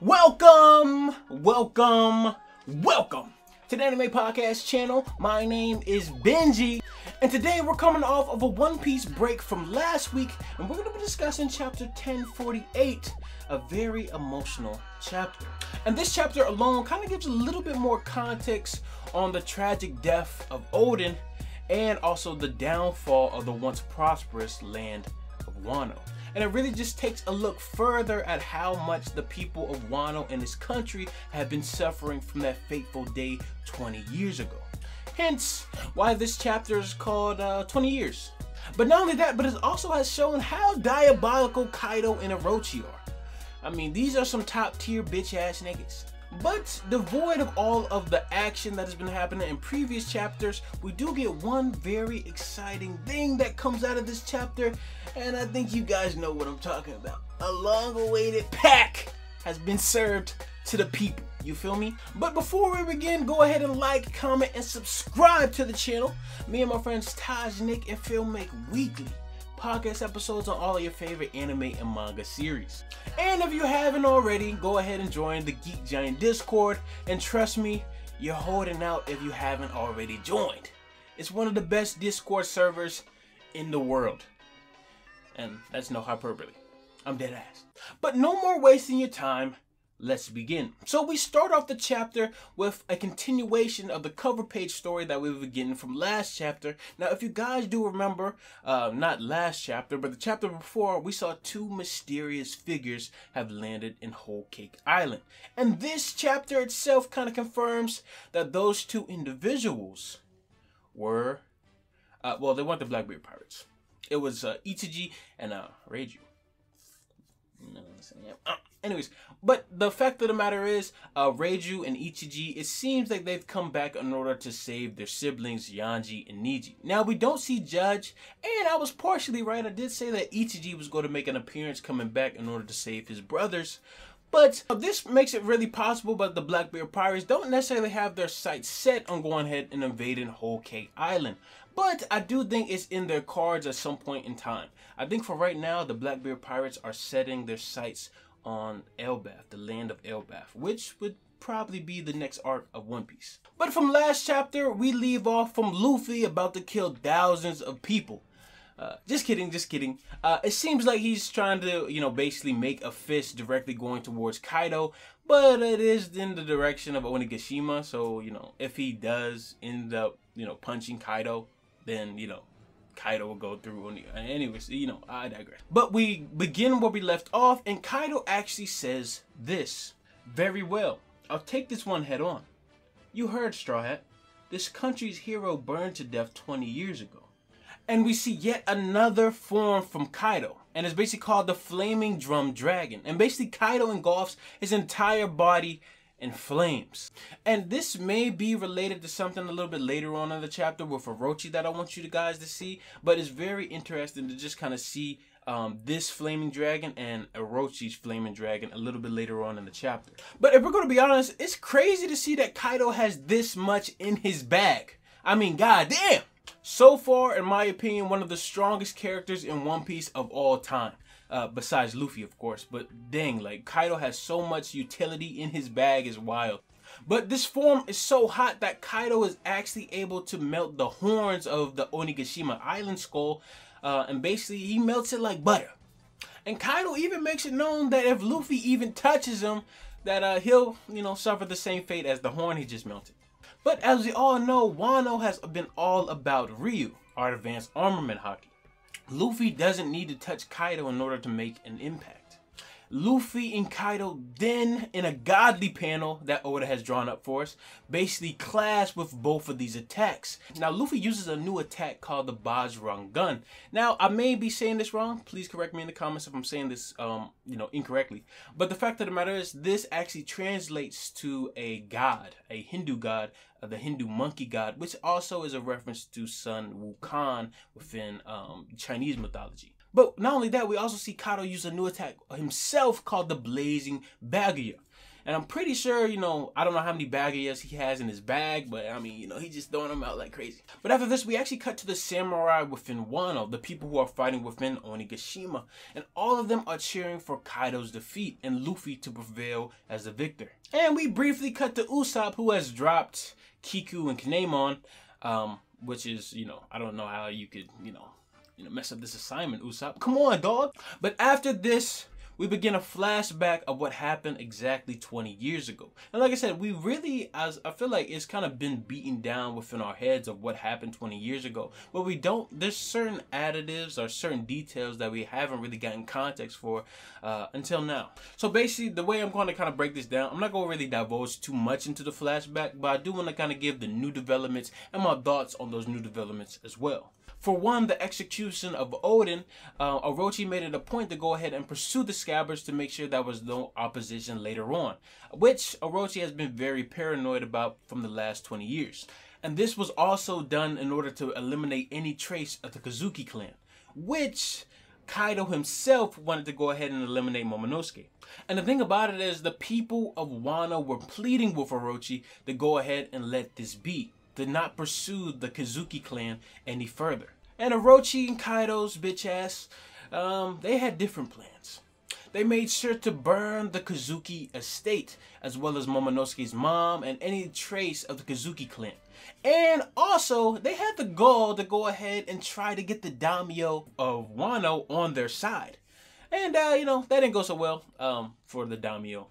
Welcome to the Anime Podcast channel. My name is Benji, and today we're coming off of a One Piece break from last week, and we're going to be discussing chapter 1048, a very emotional chapter. And this chapter alone kind of gives a little bit more context on the tragic death of Oden, and also the downfall of the once prosperous land of Wano. And it really just takes a look further at how much the people of Wano and this country have been suffering from that fateful day 20 years ago. Hence, why this chapter is called 20 Years. But not only that, but it also has shown how diabolical Kaido and Orochi are. I mean, these are some top tier bitch ass niggas. But devoid of all of the action that has been happening in previous chapters, we do get one very exciting thing that comes out of this chapter, and I think you guys know what I'm talking about. A long-awaited pack has been served to the people. You feel me? But before we begin, go ahead and like, comment, and subscribe to the channel. Me and my friends Taj, Nick, and Phil make weekly podcast episodes on all of your favorite anime and manga series. And if you haven't already, go ahead and join the Geek Giant Discord, and trust me, you're holding out if you haven't already joined. It's one of the best Discord servers in the world, and that's no hyperbole. I'm dead ass. But no more wasting your time. Let's begin. So we start off the chapter with a continuation of the cover page story that we were getting from last chapter. Now, if you guys do remember, not last chapter, but the chapter before, we saw two mysterious figures have landed in Whole Cake Island. And this chapter itself kind of confirms that those two individuals were, well, they weren't the Blackbeard Pirates. It was Ichiji and Reiju. Anyways, but the fact of the matter is, Reiju and Ichiji, it seems like they've come back in order to save their siblings, Yanji and Niji. Now, we don't see Judge, and I was partially right. I did say that Ichiji was going to make an appearance coming back in order to save his brothers. But this makes it really possible, but the Blackbeard Pirates don't necessarily have their sights set on going ahead and invading Whole Cake Island. But I do think it's in their cards at some point in time. I think for right now, the Blackbeard Pirates are setting their sights on Elbaf, the land of Elbaf, which would probably be the next arc of One Piece. But from last chapter, we leave off from Luffy about to kill thousands of people. Just kidding. It seems like he's trying to, basically make a fist directly going towards Kaido, but it is in the direction of Onigashima, so, if he does end up, punching Kaido, then, Kaido will go through. Anyways, I digress. But we begin where we left off, and Kaido actually says this. Very well. I'll take this one head on. You heard, Straw Hat. This country's hero burned to death 20 years ago. And we see yet another form from Kaido, and it's basically called the Flaming Drum Dragon. And basically Kaido engulfs his entire body in flames. And this may be related to something a little bit later on in the chapter with Orochi that I want you guys to see, but it's very interesting to just kind of see this flaming dragon and Orochi's flaming dragon a little bit later on in the chapter. But if we're going to be honest, it's crazy to see that Kaido has this much in his bag. I mean, goddamn! So far, in my opinion, one of the strongest characters in One Piece of all time. Besides Luffy, of course, but dang, like, Kaido has so much utility in his bag, is wild. But this form is so hot that Kaido is actually able to melt the horns of the Onigashima Island skull, and basically he melts it like butter. And Kaido even makes it known that if Luffy even touches him, that he'll, suffer the same fate as the horn he just melted. But as we all know, Wano has been all about Ryu, our advanced armament hockey. Luffy doesn't need to touch Kaido in order to make an impact. Luffy and Kaido then, in a godly panel that Oda has drawn up for us, basically clash with both of these attacks. Now, Luffy uses a new attack called the Bajrang Gun. Now, I may be saying this wrong. Please correct me in the comments if I'm saying this, incorrectly. But the fact of the matter is, this actually translates to a god, a Hindu god, the Hindu monkey god, which also is a reference to Sun Wukong within Chinese mythology. But not only that, we also see Kaido use a new attack himself called the Blazing Bagua. And I'm pretty sure, you know, I don't know how many baggies he has in his bag, but I mean, you know, he's just throwing them out like crazy. But after this, we actually cut to the samurai within Wano, the people who are fighting within Onigashima. And all of them are cheering for Kaido's defeat and Luffy to prevail as the victor. And we briefly cut to Usopp, who has dropped Kiku and Kinemon, which is, you know, I don't know how you could, you know, mess up this assignment, Usopp. Come on, dog. But after this, we begin a flashback of what happened exactly 20 years ago. And like I said, we really, I feel like it's kind of been beaten down within our heads of what happened 20 years ago. But we don't, there's certain additives or certain details that we haven't really gotten context for until now. So basically, the way I'm going to kind of break this down, I'm not going to really divulge too much into the flashback, but I do want to kind of give the new developments and my thoughts on those new developments as well. For one, the execution of Odin, Orochi made it a point to go ahead and pursue the Scabbards to make sure there was no opposition later on, which Orochi has been very paranoid about from the last 20 years. And this was also done in order to eliminate any trace of the Kozuki clan, which Kaido himself wanted to go ahead and eliminate Momonosuke. And the thing about it is the people of Wano were pleading with Orochi to go ahead and let this be, to not pursue the Kozuki clan any further. And Orochi and Kaido's bitch ass, they had different plans. They made sure to burn the Kozuki estate, as well as Momonosuke's mom and any trace of the Kozuki clan. And also, they had the goal to go ahead and try to get the daimyo of Wano on their side. And, you know, that didn't go so well for the daimyo.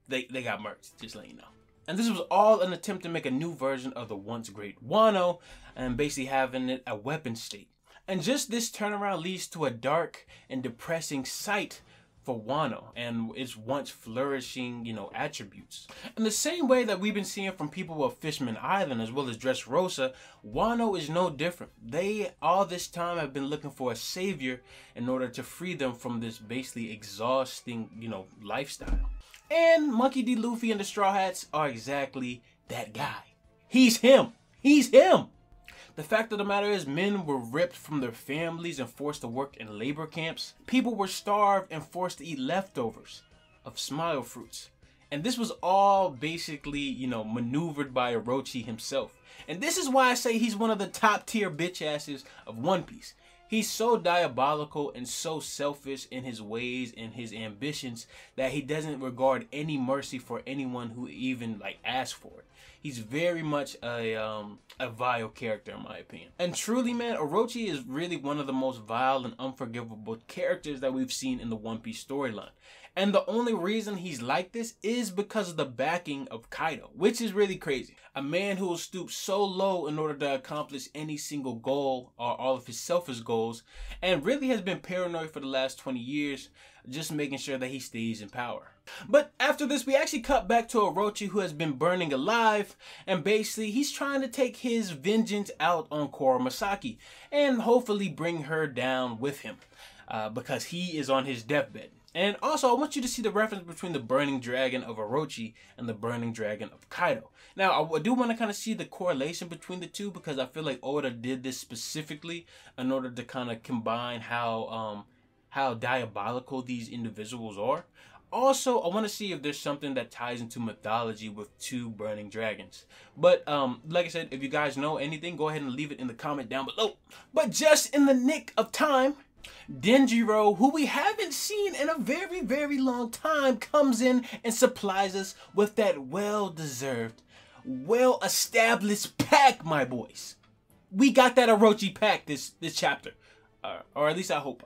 They got murked, just letting you know. And this was all an attempt to make a new version of the once great Wano and basically having it a weapon state. And just this turnaround leads to a dark and depressing sight for Wano and its once flourishing, you know, attributes. In the same way that we've been seeing from people of Fishman Island as well as Dressrosa, Wano is no different. They all this time have been looking for a savior in order to free them from this basically exhausting, you know, lifestyle. And Monkey D. Luffy and the Straw Hats are exactly that guy. He's him. He's him. The fact of the matter is, men were ripped from their families and forced to work in labor camps. People were starved and forced to eat leftovers of smile fruits. And this was all basically, you know, maneuvered by Orochi himself. And this is why I say he's one of the top tier bitch asses of One Piece. He's so diabolical and so selfish in his ways and his ambitions that he doesn't regard any mercy for anyone who even like asks for it. He's very much a vile character in my opinion. And truly, man, Orochi is really one of the most vile and unforgivable characters that we've seen in the One Piece storyline. And the only reason he's like this is because of the backing of Kaido, which is really crazy. A man who will stoop so low in order to accomplish any single goal or all of his selfish goals, and really has been paranoid for the last 20 years, just making sure that he stays in power. But after this, we actually cut back to Orochi, who has been burning alive, and basically he's trying to take his vengeance out on Koromasaki and hopefully bring her down with him because he is on his deathbed. And also, I want you to see the reference between the burning dragon of Orochi and the burning dragon of Kaido. Now, I do want to kind of see the correlation between the two because I feel like Oda did this specifically in order to kind of combine how diabolical these individuals are. Also, I want to see if there's something that ties into mythology with two burning dragons. But like I said, if you guys know anything, go ahead and leave it in the comment down below. But just in the nick of time, Denjiro, who we haven't seen in a very, very long time, comes in and supplies us with that well-deserved, well-established pack, my boys. We got that Orochi pack this chapter. Or at least I hope,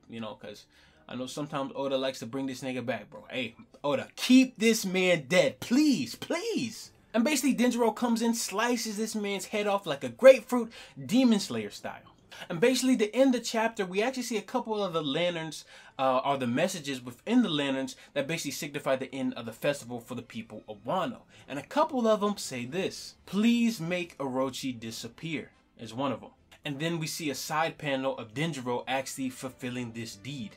you know, because I know sometimes Oda likes to bring this nigga back, bro. Hey, Oda, keep this man dead, please, please. And basically, Denjiro comes in, slices this man's head off like a grapefruit, Demon Slayer style. And basically, to end the chapter, we actually see a couple of the lanterns, or the messages within the lanterns that basically signify the end of the festival for the people of Wano. And a couple of them say this: "Please make Orochi disappear," is one of them. And then we see a side panel of Denjiro actually fulfilling this deed.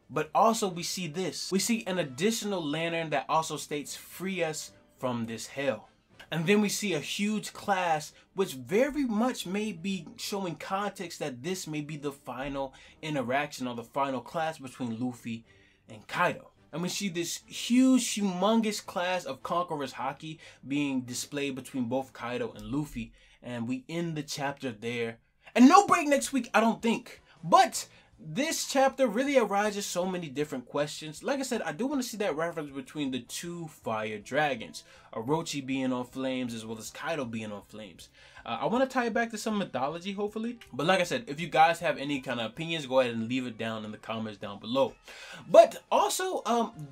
But also we see this. We see an additional lantern that also states, "Free us from this hell." And then we see a huge class, which very much may be showing context that this may be the final interaction or the final class between Luffy and Kaido. and we see this huge, humongous class of Conqueror's Haki being displayed between both Kaido and Luffy, and we end the chapter there. And no break next week, I don't think. But this chapter really arises so many different questions. Like I said, I do want to see that reference between the two fire dragons, Orochi being on flames as well as Kaido being on flames. I want to tie it back to some mythology, hopefully. But like I said, if you guys have any kind of opinions, go ahead and leave it down in the comments down below. But also,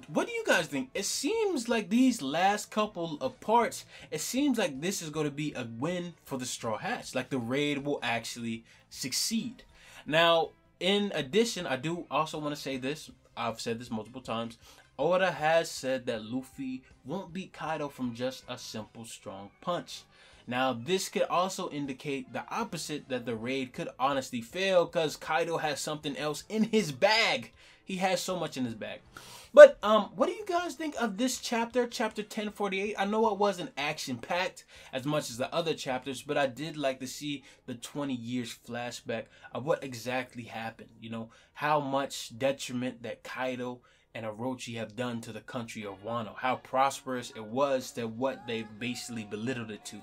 what do you guys think? It seems like these last couple of parts, it seems like this is going to be a win for the Straw Hats. Like the raid will actually succeed. Now, in addition, I do also want to say this. I've said this multiple times. Oda has said that Luffy won't beat Kaido from just a simple strong punch. Now, this could also indicate the opposite, that the raid could honestly fail because Kaido has something else in his bag. He has so much in his bag. But what do you guys think of this chapter, chapter 1048? I know it wasn't action-packed as much as the other chapters, but I did like to see the 20 years flashback of what exactly happened. You know, how much detriment that Kaido and Orochi have done to the country of Wano. How prosperous it was to what they basically belittled it to.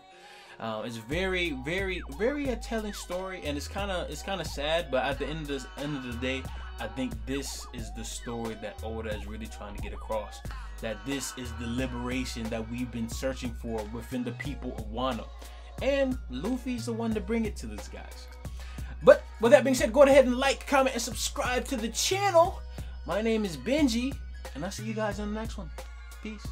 It's very, very, very a telling story, and it's kind of sad. But at the end of the day, I think this is the story that Oda is really trying to get across. That this is the liberation that we've been searching for within the people of Wano, and Luffy's the one to bring it to these guys. But with that being said, go ahead and like, comment, and subscribe to the channel. My name is Benji, and I'll see you guys in the next one. Peace.